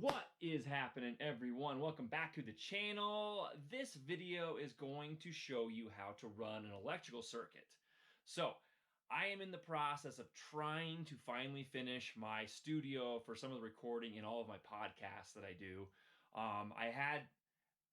What is happening, everyone? Welcome back to the channel. This video is going to show you how to run an electrical circuit. So I am in the process of trying to finally finish my studio for some of the recording in all of my podcasts that I do. I had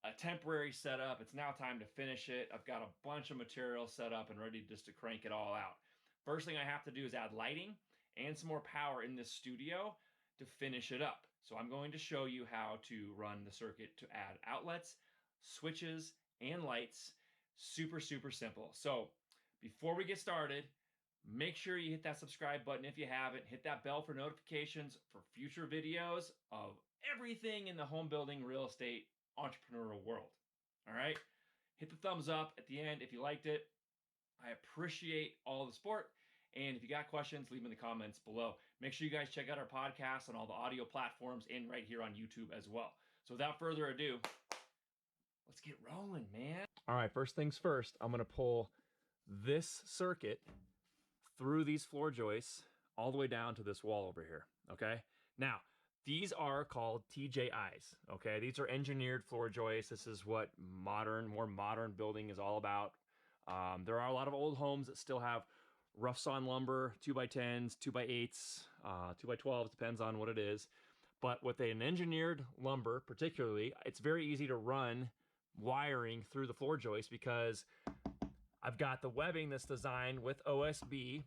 a temporary setup. It's now time to finish it. I've got a bunch of material set up and ready just to crank it all out. First thing I have to do is add lighting and some more power in this studio to finish it up. So I'm going to show you how to run the circuit to add outlets, switches, and lights. Super simple. So before we get started, make sure you hit that subscribe button if you haven't. Hit that bell for notifications for future videos of everything in the home building, real estate, entrepreneurial world. All right? Hit the thumbs up at the end if you liked it. I appreciate all the support. And if you got questions, leave them in the comments below. Make sure you guys check out our podcast on all the audio platforms and right here on YouTube as well. So without further ado, let's get rolling, man. All right, first things first, I'm going to pull this circuit through these floor joists all the way down to this wall over here, okay? Now, these are called TJIs, okay? These are engineered floor joists. This is what more modern building is all about. There are a lot of old homes that still have rough sawn lumber, 2x10s, 2x8s, 2x12s, depends on what it is. But with an engineered lumber, particularly, it's very easy to run wiring through the floor joist because I've got the webbing that's designed with OSB.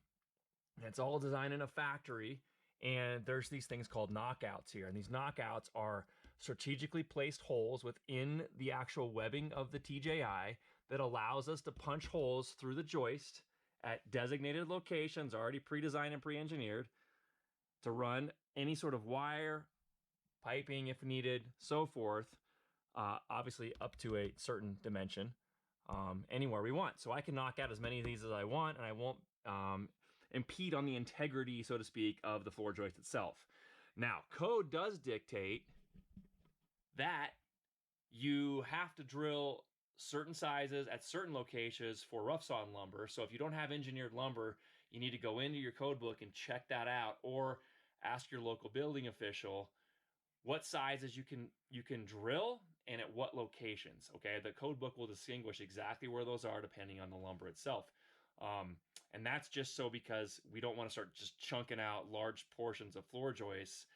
And it's all designed in a factory. And there's these things called knockouts here. And these knockouts are strategically placed holes within the actual webbing of the TJI that allows us to punch holes through the joist at designated locations, already pre-designed and pre-engineered, to run any sort of wire, piping if needed, so forth, obviously up to a certain dimension, anywhere we want. So I can knock out as many of these as I want, and I won't impede on the integrity, so to speak, of the floor joist itself. Now, code does dictate that you have to drill certain sizes at certain locations for rough sawn lumber. So if you don't have engineered lumber, you need to go into your code book and check that out, or ask your local building official what sizes you can drill and at what locations. Okay, the code book will distinguish exactly where those are depending on the lumber itself. And that's just so because we don't want to start just chunking out large portions of floor joists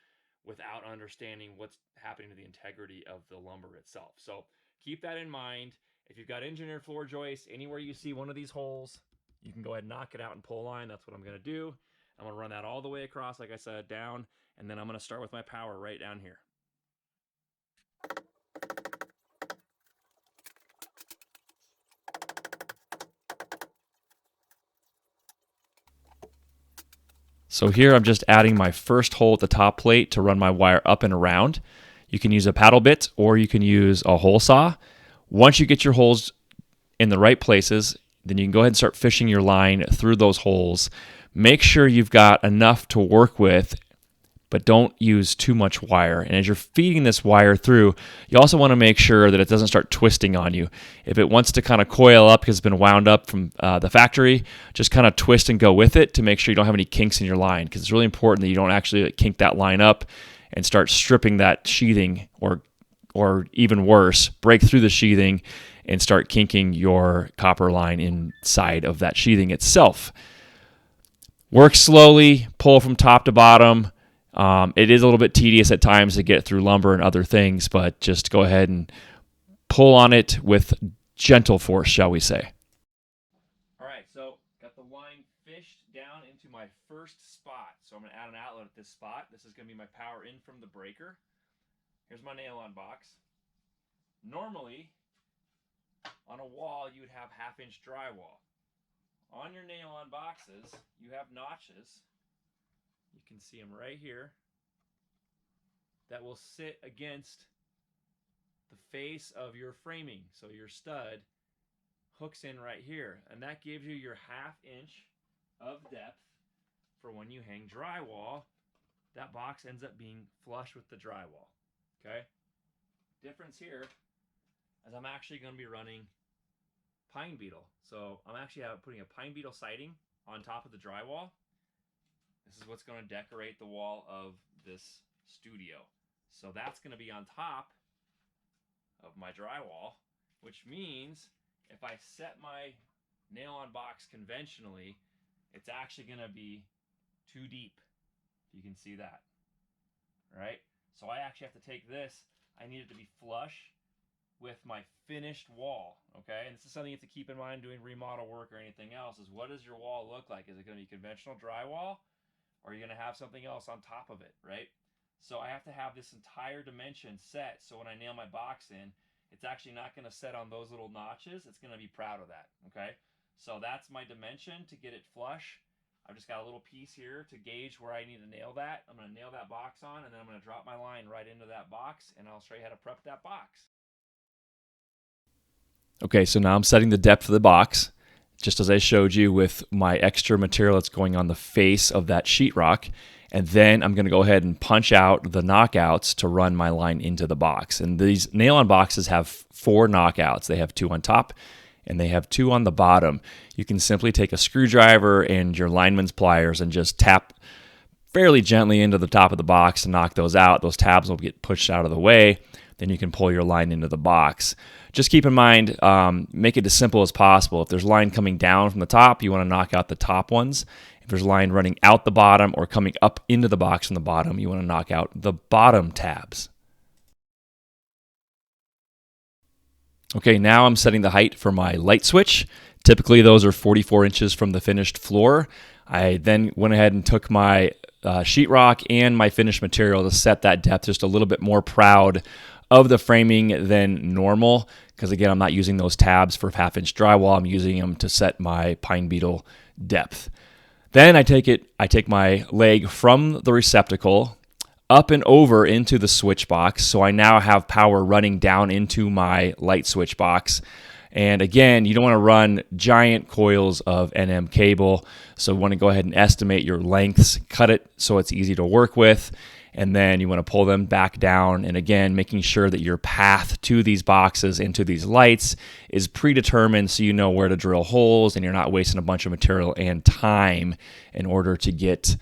without understanding what's happening to the integrity of the lumber itself. So keep that in mind. If you've got engineered floor joists, anywhere you see one of these holes, you can go ahead and knock it out and pull a line. That's what I'm going to do. I'm going to run that all the way across, like I said, down, and then I'm going to start with my power right down here. So here I'm just adding my first hole at the top plate to run my wire up and around. You can use a paddle bit or you can use a hole saw. Once you get your holes in the right places, then you can go ahead and start fishing your line through those holes. Make sure you've got enough to work with, but don't use too much wire. And as you're feeding this wire through, you also want to make sure that it doesn't start twisting on you. If it wants to kind of coil up because it's been wound up from the factory, just kind of twist and go with it to make sure you don't have any kinks in your line, because it's really important that you don't actually kink that line up and start stripping that sheathing, or even worse, break through the sheathing and start kinking your copper line inside of that sheathing itself. Work slowly, pull from top to bottom. It is a little bit tedious at times to get through lumber and other things, but just go ahead and pull on it with gentle force, shall we say. All right, so got the line fished down into my first spot. So I'm going to add an outlet at this spot. This is going to be my power in from the breaker. Here's my nail-on box. Normally, on a wall, you would have half-inch drywall. On your nail-on boxes, you have notches. You can see them right here that will sit against the face of your framing. So your stud hooks in right here, and that gives you your half-inch of depth for when you hang drywall. That box ends up being flush with the drywall. Okay? Difference here is I'm actually going to be running pine beetle. So I'm actually putting a pine beetle siding on top of the drywall. This is what's going to decorate the wall of this studio. So that's going to be on top of my drywall, which means if I set my nail-on box conventionally, it's actually going to be too deep. If you can see that, right? So I actually have to take this. I need it to be flush with my finished wall, okay? And this is something you have to keep in mind doing remodel work or anything else, is what does your wall look like? Is it going to be conventional drywall, or are you going to have something else on top of it, right? So I have to have this entire dimension set, so when I nail my box in, it's actually not going to set on those little notches. It's going to be proud of that, okay? So that's my dimension to get it flush. I've just got a little piece here to gauge where I need to nail that. I'm going to nail that box on, and then I'm going to drop my line right into that box, and I'll show you how to prep that box. Okay, so now I'm setting the depth of the box, just as I showed you with my extra material that's going on the face of that sheetrock. And then I'm going to go ahead and punch out the knockouts to run my line into the box. And these nail-on boxes have 4 knockouts. They have 2 on top and they have 2 on the bottom. You can simply take a screwdriver and your lineman's pliers and just tap fairly gently into the top of the box to knock those out. Those tabs will get pushed out of the way. Then you can pull your line into the box. Just keep in mind, make it as simple as possible. If there's line coming down from the top, you want to knock out the top ones. If there's line running out the bottom or coming up into the box from the bottom, you want to knock out the bottom tabs. Okay, now I'm setting the height for my light switch. Typically, those are 44 inches from the finished floor. I then went ahead and took my sheetrock and my finished material to set that depth just a little bit more proud of the framing than normal, because again, I'm not using those tabs for half-inch drywall. I'm using them to set my pine beetle depth. Then I take my leg from the receptacle up and over into the switch box, so I now have power running down into my light switch box. And again, you don't want to run giant coils of NM cable, so you want to go ahead and estimate your lengths, cut it so it's easy to work with, and then you want to pull them back down. And again, making sure that your path to these boxes and to these lights is predetermined so you know where to drill holes and you're not wasting a bunch of material and time in order to get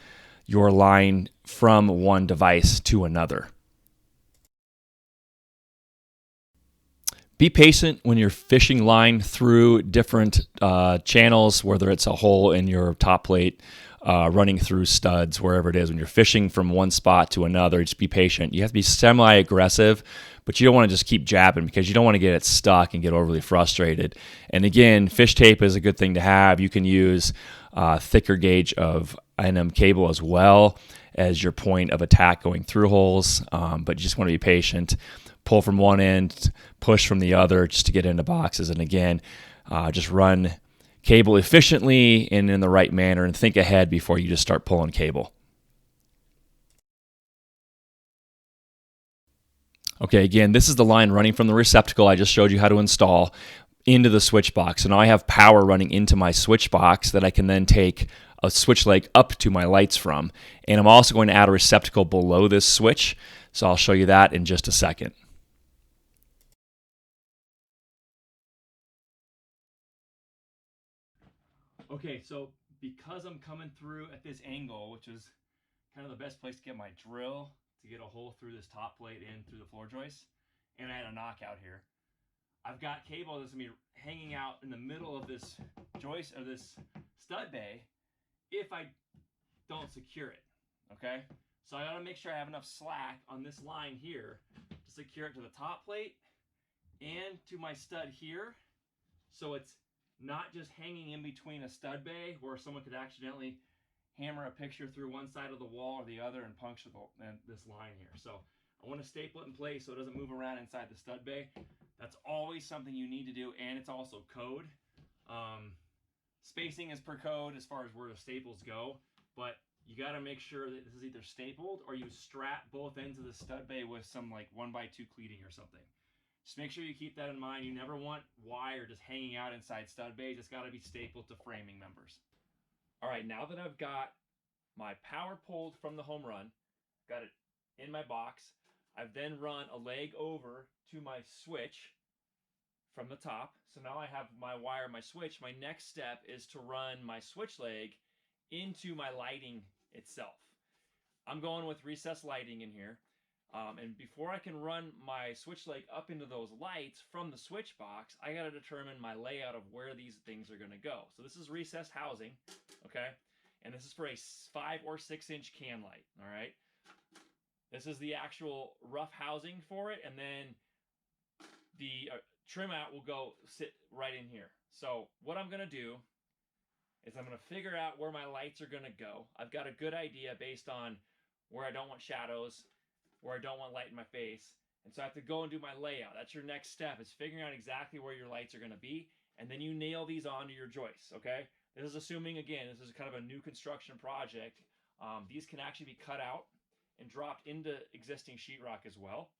your line from one device to another. Be patient when you're fishing line through different channels, whether it's a hole in your top plate, running through studs, wherever it is. When you're fishing from one spot to another, just be patient. You have to be semi-aggressive, but you don't want to just keep jabbing because you don't want to get it stuck and get overly frustrated. And again, fish tape is a good thing to have. You can use thicker gauge of NM cable as well as your point of attack going through holes, but you just want to be patient. Pull from one end, push from the other just to get into boxes. And again, just run cable efficiently and in the right manner and think ahead before you just start pulling cable. Okay, again, this is the line running from the receptacle I just showed you how to install into the switch box. So now I have power running into my switch box that I can then take a switch leg up to my lights from. And I'm also going to add a receptacle below this switch. So I'll show you that in just a second. Okay, so because I'm coming through at this angle, which is kind of the best place to get my drill to get a hole through this top plate in through the floor joist, and I had a knockout here, I've got cable that's going to be hanging out in the middle of this joist or this stud bay if I don't secure it, okay? So I got to make sure I have enough slack on this line here to secure it to the top plate and to my stud here, so it's not just hanging in between a stud bay where someone could accidentally hammer a picture through one side of the wall or the other and puncture this line here. So I want to staple it in place so it doesn't move around inside the stud bay. That's always something you need to do, and it's also code. Spacing is per code as far as where the staples go, but you got to make sure that this is either stapled or you strap both ends of the stud bay with some like 1x2 cleating or something. Just make sure you keep that in mind. You never want wire just hanging out inside stud bays. It's got to be stapled to framing members. All right, now that I've got my power pulled from the home run, got it in my box, I've then run a leg over to my switch from the top. So now I have my wire, my switch. My next step is to run my switch leg into my lighting itself. I'm going with recessed lighting in here. And before I can run my switch leg up into those lights from the switch box, I got to determine my layout of where these things are going to go. So this is recessed housing, okay? And this is for a 5 or 6 inch can light, all right? This is the actual rough housing for it, and then the trim out will go sit right in here. So what I'm going to do is I'm going to figure out where my lights are going to go. I've got a good idea based on where I don't want shadows, where I don't want light in my face. And so I have to go and do my layout. That's your next step, is figuring out exactly where your lights are going to be. And then you nail these onto your joists, okay? This is assuming, again, this is kind of a new construction project. These can actually be cut out and dropped into existing sheetrock as well.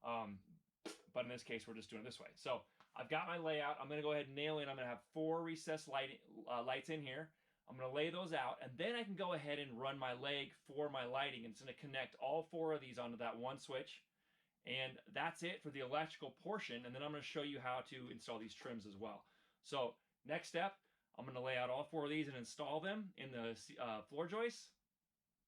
But in this case, we're just doing it this way. So I've got my layout. I'm going to go ahead and nail in. I'm going to have 4 recessed lights in here. I'm going to lay those out, and then I can go ahead and run my leg for my lighting. And it's going to connect all 4 of these onto that one switch. And that's it for the electrical portion. And then I'm going to show you how to install these trims as well. So next step, I'm going to lay out all 4 of these and install them in the floor joists.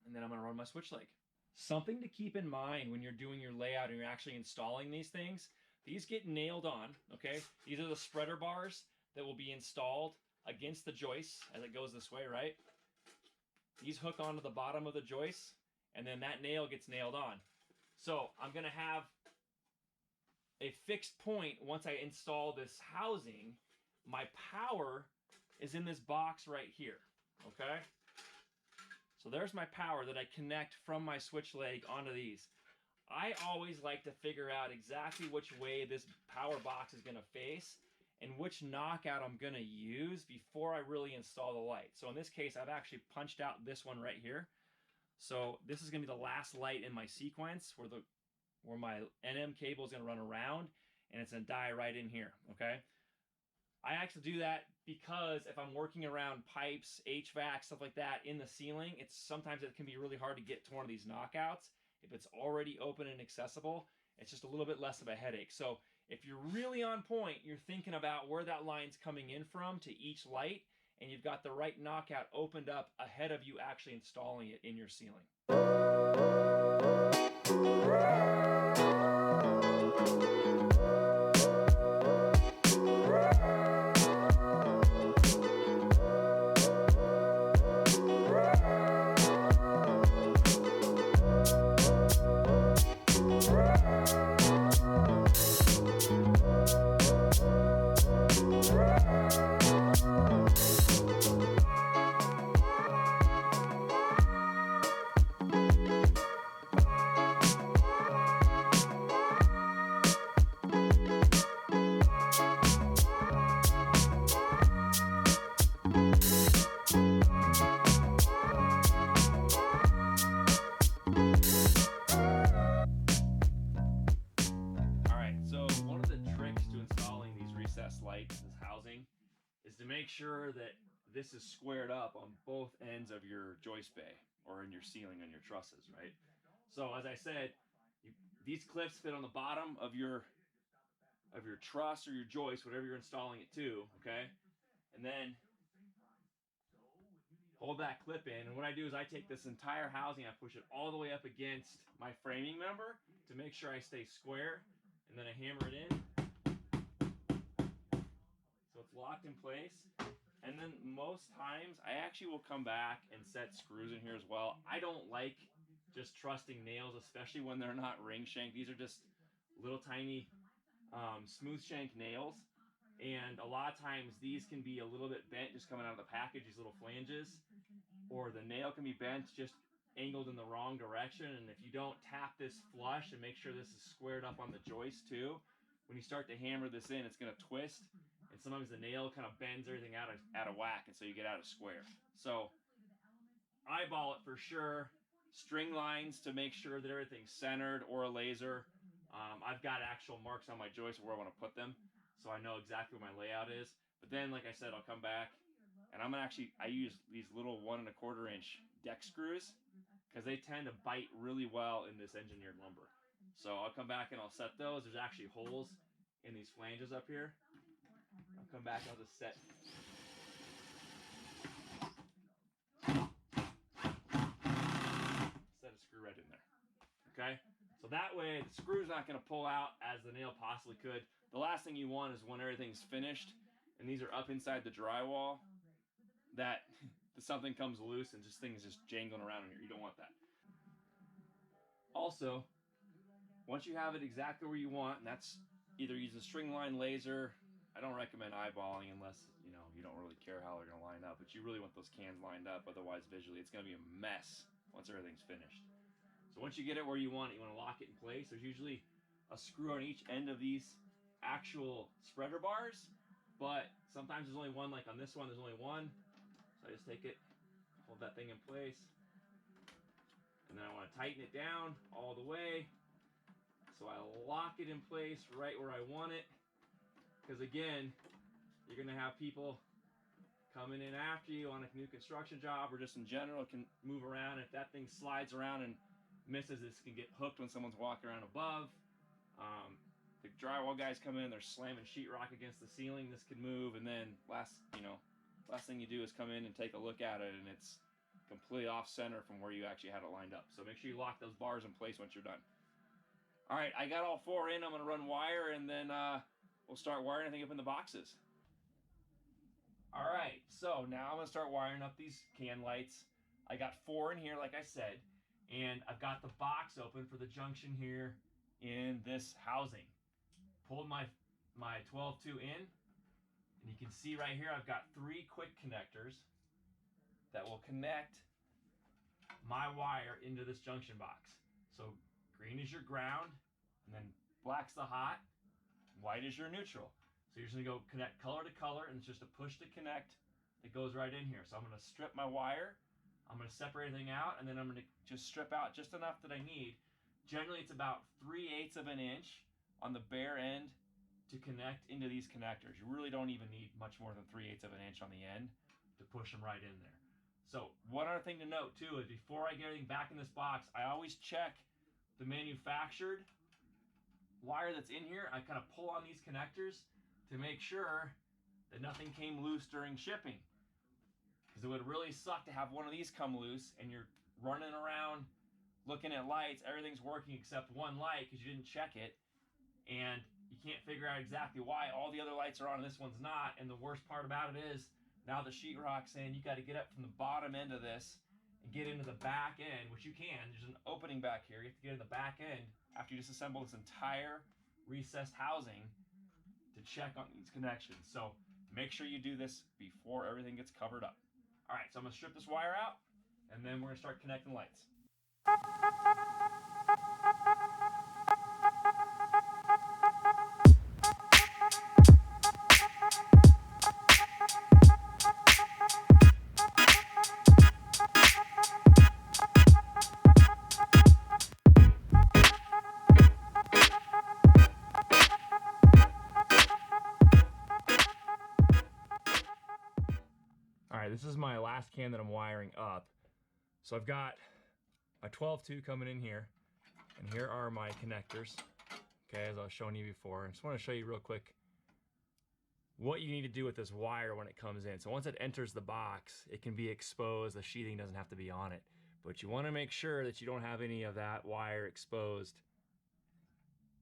And then I'm going to run my switch leg. Something to keep in mind when you're doing your layout and you're actually installing these things, these get nailed on, okay? These are the spreader bars that will be installed against the joists as it goes this way, right? These hook onto the bottom of the joists, and then that nail gets nailed on. So I'm going to have a fixed point once I install this housing. My power is in this box right here, okay? So there's my power that I connect from my switch leg onto these. I always like to figure out exactly which way this power box is going to face and which knockout I'm going to use before I really install the light. So in this case, I've actually punched out this one right here. So this is going to be the last light in my sequence where my NM cable is going to run around, and it's going to die right in here, okay? I actually do that because if I'm working around pipes, HVAC, stuff like that in the ceiling, sometimes it can be really hard to get to one of these knockouts. If it's already open and accessible, it's just a little bit less of a headache. So if you're really on point, you're thinking about where that line's coming in from to each light, and you've got the right knockout opened up ahead of you actually installing it in your ceiling. Lights, this housing, is to make sure that this is squared up on both ends of your joist bay or in your ceiling on your trusses, right? So as I said, these clips fit on the bottom of your truss or your joist, whatever you're installing it to, okay? And then hold that clip in, and what I do is I take this entire housing, I push it all the way up against my framing member to make sure I stay square, and then I hammer it in. So it's locked in place. And then most times I actually will come back and set screws in here as well. I don't like just trusting nails, especially when they're not ring shank. These are just little tiny smooth shank nails. And a lot of times these can be a little bit bent just coming out of the package, these little flanges. Or the nail can be bent just angled in the wrong direction. And if you don't tap this flush and make sure this is squared up on the joist too, when you start to hammer this in, it's going to twist. And sometimes the nail kind of bends everything out of whack, and so you get out of square. So eyeball it for sure. String lines to make sure that everything's centered, or a laser. I've got actual marks on my joist where I want to put them, so I know exactly where my layout is. But then, like I said, I'll come back, and I use these little 1 1/4 inch deck screws because they tend to bite really well in this engineered lumber. So I'll come back and I'll set those. There's actually holes in these flanges up here. I'll come back, I'll just set a screw right in there. Okay? So So that way the screw's not going to pull out as the nail possibly could. The last thing you want is when everything's finished and these are up inside the drywall, that something comes loose and things just jangling around in here. You don't want that. Also, once you have it exactly where you want, and that's either use a string line laser. I don't recommend eyeballing unless you don't really care how they're going to line up, but you really want those cans lined up. Otherwise, visually, it's going to be a mess once everything's finished. So once you get it where you want it, you want to lock it in place. There's usually a screw on each end of these actual spreader bars, but sometimes there's only one. Like on this one, there's only one. So I just take it, hold that thing in place, and then I want to tighten it down all the way. So I lock it in place right where I want it. Because again, you're going to have people coming in after you on a new construction job or just in general. It can move around. If that thing slides around and misses, this can get hooked when someone's walking around above. The drywall guys come in, they're slamming sheetrock against the ceiling. This could move, and then last thing you do is come in and take a look at it, and it's completely off center from where you actually had it lined up. So make sure you lock those bars in place once you're done. All right, I got all 4 in. I'm going to run wire, and then we'll start wiring everything up in the boxes. All right, so now I'm going to start wiring up these can lights. I got 4 in here, like I said, and I've got the box open for the junction here in this housing. Pulled my 12-2 in, and you can see right here I've got 3 quick connectors that will connect my wire into this junction box. So green is your ground, and then black's the hot, white is your neutral. So you're just gonna go connect color to color, and it's just a push to connect that goes right in here. So I'm gonna strip my wire, I'm gonna separate everything out, and then I'm gonna just strip out just enough that I need. Generally, it's about 3/8 of an inch on the bare end to connect into these connectors. You really don't even need much more than 3/8 of an inch on the end to push them right in there. So one other thing to note too is before I get everything back in this box, I always check the manufactured wire that's in here. I kind of pull on these connectors to make sure that nothing came loose during shipping. Because it would really suck to have one of these come loose and you're running around looking at lights, everything's working except one light because you didn't check it, and you can't figure out exactly why all the other lights are on and this one's not. And the worst part about it is now the sheetrock's in, you got to get up from the bottom end of this and get into the back end, which you can. There's an opening back here. You have to get in the back end after you disassemble this entire recessed housing to check on these connections. So make sure you do this before everything gets covered up. All right, so I'm gonna strip this wire out, and then we're gonna start connecting lights. All right, this is my last can that I'm wiring up. So I've got a 12-2 coming in here, and here are my connectors, okay, as I was showing you before. I just want to show you real quick what you need to do with this wire when it comes in. So once it enters the box, it can be exposed. The sheathing doesn't have to be on it, but you want to make sure that you don't have any of that wire exposed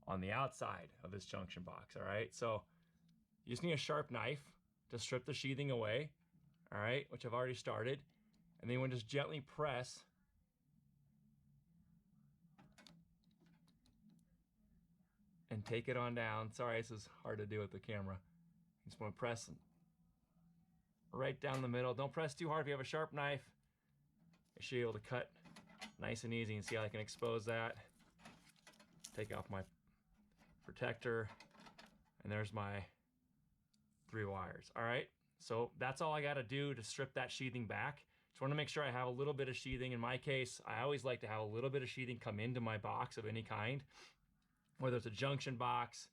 on the outside of this junction box. All right, so you just need a sharp knife to strip the sheathing away, all right, which I've already started, and then you want to just gently press and take it on down. Sorry, this is hard to do with the camera. You just want to press right down the middle. Don't press too hard. If you have a sharp knife, you should be able to cut nice and easy. And see how I can expose that. Take off my protector, and there's my 3 wires. All right, so that's all I got to do to strip that sheathing back. Just want to make sure I have a little bit of sheathing. In my case, I always like to have a little bit of sheathing come into my box of any kind, whether it's a junction box,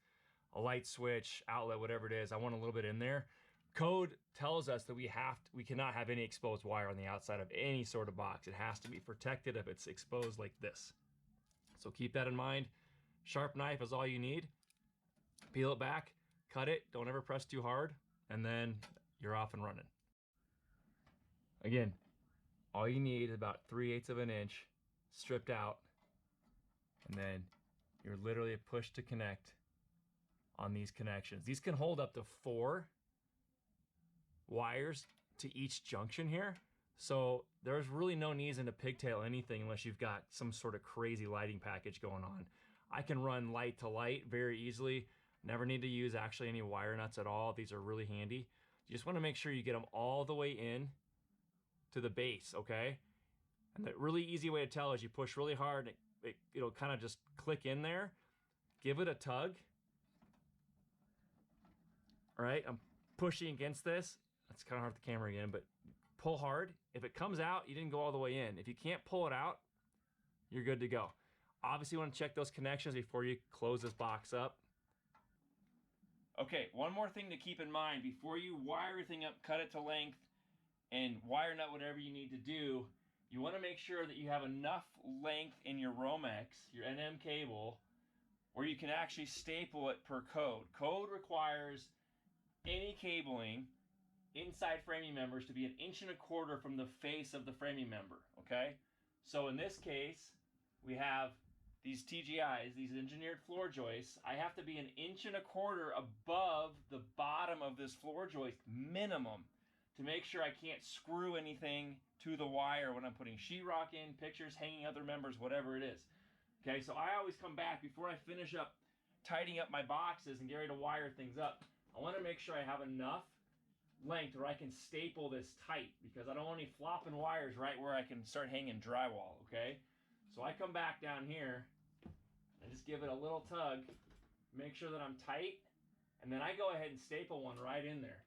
a light switch, outlet, whatever it is. I want a little bit in there. Code tells us that we cannot have any exposed wire on the outside of any sort of box. It has to be protected if it's exposed like this. So keep that in mind. Sharp knife is all you need. Peel it back, cut it, don't ever press too hard, and then you're off and running. Again, all you need is about 3/8 of an inch stripped out, and then You're literally push to connect on these connections. These can hold up to 4 wires to each junction here. So there's really no need to pigtail anything unless you've got some sort of crazy lighting package going on. I can run light to light very easily. Never need to use actually any wire nuts at all. These are really handy. You just want to make sure you get them all the way in to the base, okay? And the really easy way to tell is you push really hard and it'll kind of just click in there. Give it a tug. All right, I'm pushing against this. That's kind of hard with the camera again, but pull hard. If it comes out, you didn't go all the way in. If you can't pull it out, you're good to go. Obviously, you want to check those connections before you close this box up. Okay, one more thing to keep in mind before you wire everything up, cut it to length, and wire nut whatever you need to do, you want to make sure that you have enough length in your Romex, your NM cable, where you can actually staple it per code. Code requires any cabling inside framing members to be 1.25 inches from the face of the framing member, okay? So in this case, we have these TGIs, these engineered floor joists. I have to be 1.25 inches above the bottom of this floor joist minimum to make sure I can't screw anything to the wire when I'm putting sheetrock in, pictures, hanging other members, whatever it is. Okay, so I always come back before I finish up tidying up my boxes and get ready to wire things up. I want to make sure I have enough length where I can staple this tight because I don't want any flopping wires right where I can start hanging drywall, okay? So I come back down here and just give it a little tug, make sure that I'm tight, and then I go ahead and staple one right in there.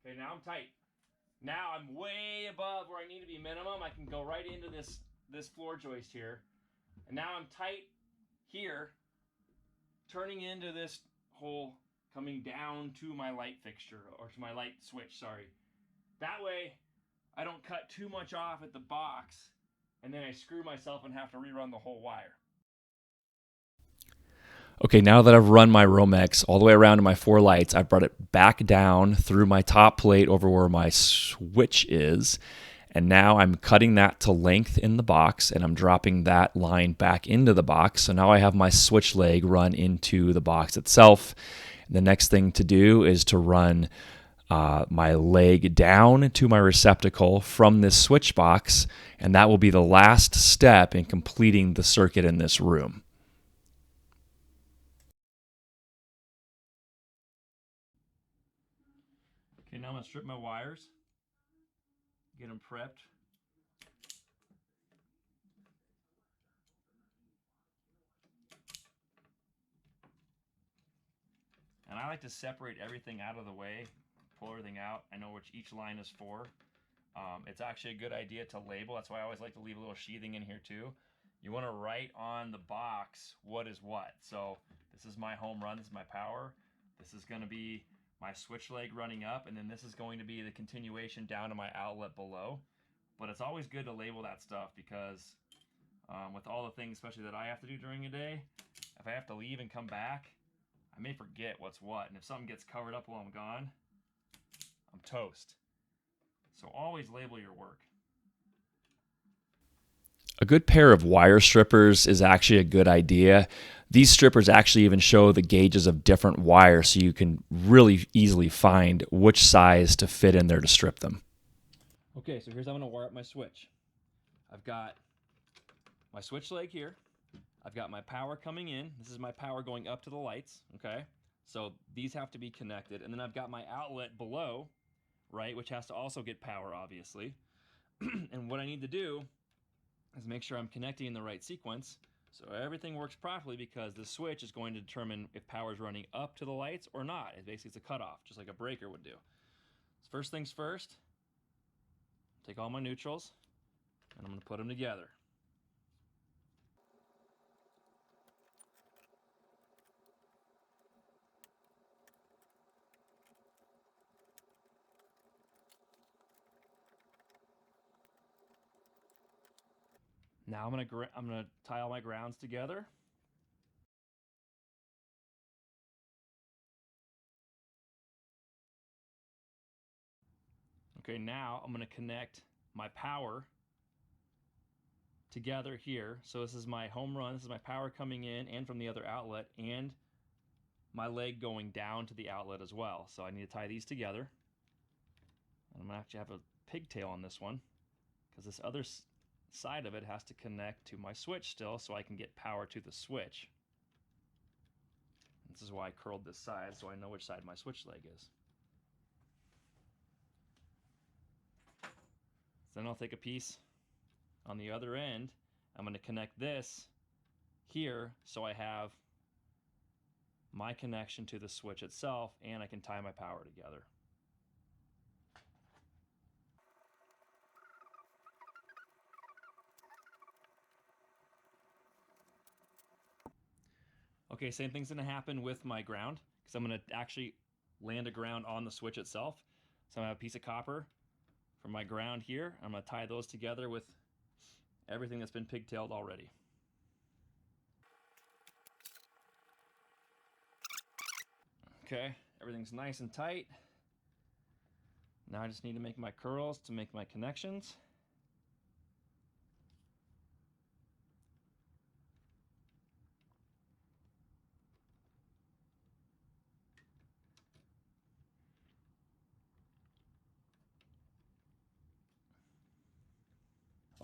Okay, now I'm tight. Now I'm way above where I need to be minimum. I can go right into this floor joist here. And now I'm tight here, turning into this hole coming down to my light fixture, or to my light switch, sorry. That way, I don't cut too much off at the box, and then I screw myself and have to rerun the whole wire. Okay, now that I've run my Romex all the way around to my 4 lights, I've brought it back down through my top plate over where my switch is. And now I'm cutting that to length in the box, and I'm dropping that line back into the box. So now I have my switch leg run into the box itself. And the next thing to do is to run my leg down to my receptacle from this switch box, and that will be the last step in completing the circuit in this room. Okay, now I'm gonna strip my wires, get them prepped. And I like to separate everything out of the way, pull everything out. I know which each line is for. It's actually a good idea to label. That's why I always like to leave a little sheathing in here too. You want to write on the box what is what. So this is my home run, this is my power. This is going to be my switch leg running up, and then this is going to be the continuation down to my outlet below. But it's always good to label that stuff because with all the things, especially that I have to do during the day, if I have to leave and come back, I may forget what's what. And if something gets covered up while I'm gone, I'm toast. So always label your work. A good pair of wire strippers is actually a good idea. These strippers actually even show the gauges of different wires, so you can really easily find which size to fit in there to strip them. Okay, so here's how I'm gonna wire up my switch. I've got my switch leg here. I've got my power coming in. This is my power going up to the lights, okay? So these have to be connected. And then I've got my outlet below, right, which has to also get power, obviously. And what I need to do is make sure I'm connecting in the right sequence so everything works properly, because the switch is going to determine if power is running up to the lights or not. It basically is a cutoff, just like a breaker would do. So first things first, take all my neutrals and I'm going to put them together. Now I'm gonna tie all my grounds together. Okay, now I'm going to connect my power together here. So this is my home run, this is my power coming in and from the other outlet, and my leg going down to the outlet as well. So I need to tie these together. And I'm going to actually have a pigtail on this one because this other side of it has to connect to my switch still so I can get power to the switch. This is why I curled this side so I know which side my switch leg is. So then I'll take a piece on the other end. I'm going to connect this here so I have my connection to the switch itself and I can tie my power together. Okay, same thing's going to happen with my ground because I'm going to actually land a ground on the switch itself. So I'm going to have a piece of copper from my ground here. I'm going to tie those together with everything that's been pigtailed already. Okay, everything's nice and tight. Now I just need to make my curls to make my connections.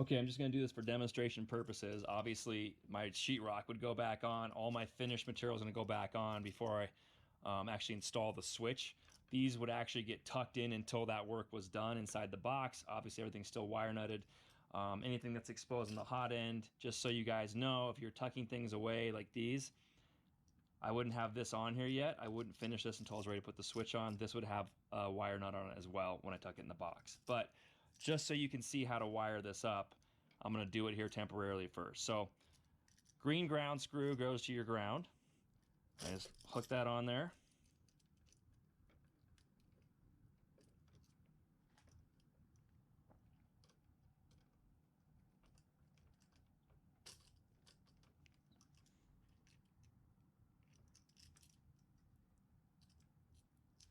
Okay, I'm just going to do this for demonstration purposes. Obviously, my sheetrock would go back on. All my finished material is going to go back on before I actually install the switch. These would actually get tucked in until that work was done inside the box. Obviously, everything's still wire nutted. Anything that's exposed on the hot end, just so you guys know, if you're tucking things away like these, I wouldn't have this on here yet. I wouldn't finish this until I was ready to put the switch on. This would have a wire nut on it as well when I tuck it in the box. But just so you can see how to wire this up, I'm going to do it here temporarily first. So green ground screw goes to your ground. I just hook that on there.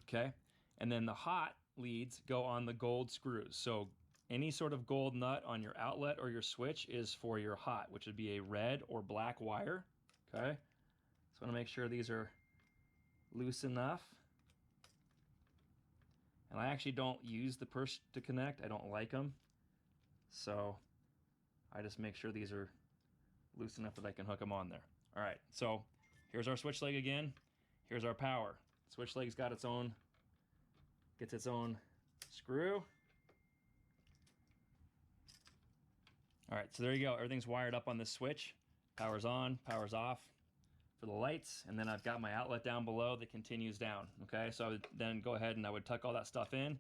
Okay, and then the hot leads go on the gold screws. So any sort of gold nut on your outlet or your switch is for your hot, which would be a red or black wire. Okay, so I want to make sure these are loose enough. And I actually don't use the purse to connect. I don't like them. So I just make sure these are loose enough that I can hook them on there. All right, so here's our switch leg again. Here's our power. Switch leg's got its own, gets its own screw. All right, so there you go. Everything's wired up on this switch. Power's on, power's off for the lights, and then I've got my outlet down below that continues down. Okay, so I would then go ahead and I would tuck all that stuff in,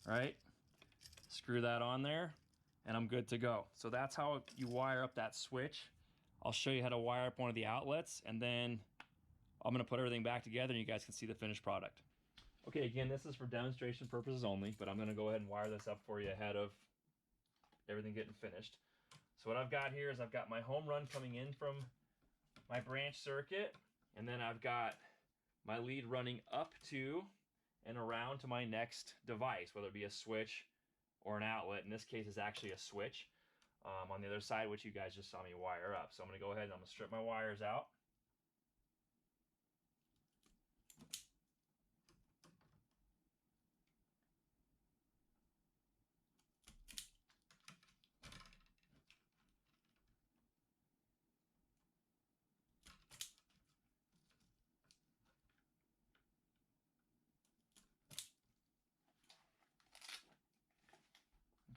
right? Screw that on there, and I'm good to go. So that's how you wire up that switch. I'll show you how to wire up one of the outlets, and then I'm gonna put everything back together and you guys can see the finished product. Okay, again, this is for demonstration purposes only, but I'm gonna go ahead and wire this up for you ahead of everything getting finished. So what I've got here is I've got my home run coming in from my branch circuit, and then I've got my lead running up to and around to my next device, whether it be a switch or an outlet. In this case, it's actually a switch on the other side, which you guys just saw me wire up. So I'm gonna go ahead and I'm gonna strip my wires out.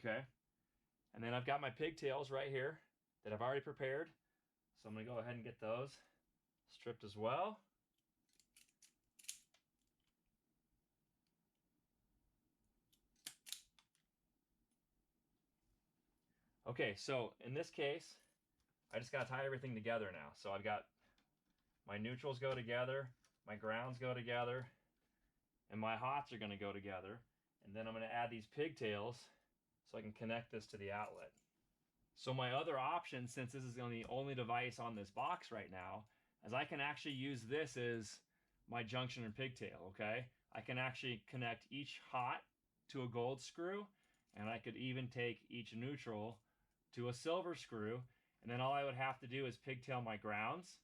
Okay, and then I've got my pigtails right here that I've already prepared. So I'm gonna go ahead and get those stripped as well. Okay, so in this case, I just gotta tie everything together now. So I've got my neutrals go together, my grounds go together, and my hots are gonna go together. And then I'm gonna add these pigtails so I can connect this to the outlet. So my other option, since this is the only device on this box right now, is I can actually use this as my junction and pigtail, okay? I can actually connect each hot to a gold screw, and I could even take each neutral to a silver screw, and then all I would have to do is pigtail my grounds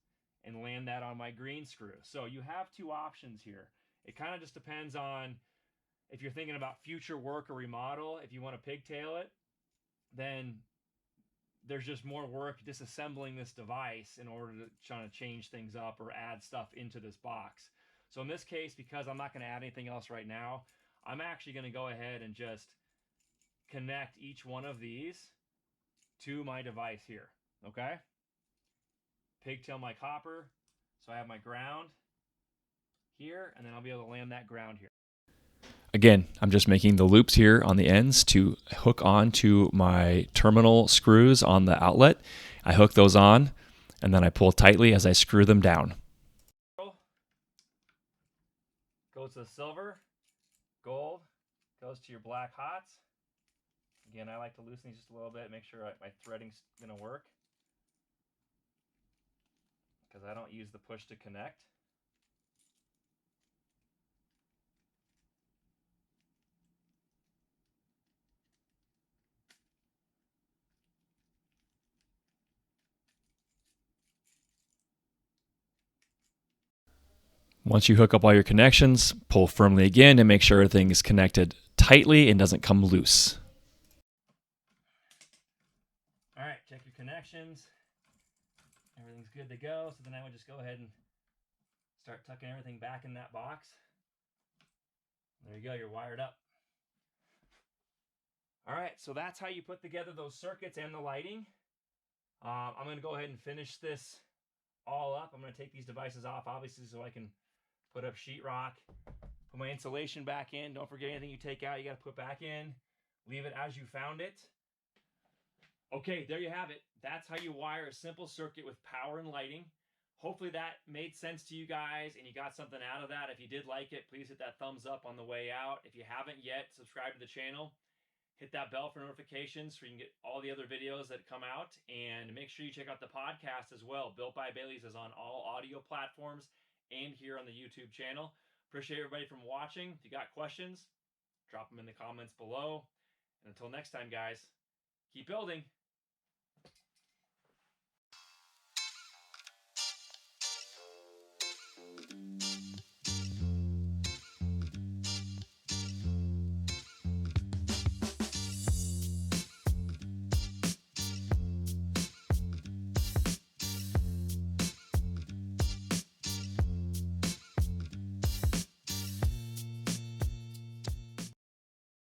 and land that on my green screw. So you have two options here. It kind of just depends on if you're thinking about future work or remodel. If you want to pigtail it, then there's just more work disassembling this device in order to try to change things up or add stuff into this box. So in this case, because I'm not going to add anything else right now, I'm actually going to go ahead and just connect each one of these to my device here. Okay? Pigtail my copper, so I have my ground here, and then I'll be able to land that ground here. Again, I'm just making the loops here on the ends to hook onto my terminal screws on the outlet. I hook those on, and then I pull tightly as I screw them down. Goes to the silver, gold goes to your black hots. Again, I like to loosen these just a little bit, make sure my threading's going to work, because I don't use the push to connect. Once you hook up all your connections, pull firmly again and make sure everything is connected tightly and doesn't come loose. All right, check your connections. Everything's good to go. So then I would just go ahead and start tucking everything back in that box. There you go, you're wired up. All right, so that's how you put together those circuits and the lighting. I'm going to go ahead and finish this all up. I'm going to take these devices off, obviously, so I can put up sheetrock, put my insulation back in. Don't forget, anything you take out, you got to put back in. Leave it as you found it. Okay, there you have it. That's how you wire a simple circuit with power and lighting. Hopefully that made sense to you guys and you got something out of that. If you did like it, please hit that thumbs up on the way out. If you haven't yet, subscribe to the channel. Hit that bell for notifications so you can get all the other videos that come out. And make sure you check out the podcast as well. Built by Bailey's is on all audio platforms and here on the YouTube channel. Appreciate everybody from watching. If you got questions, drop them in the comments below. And until next time, guys, keep building.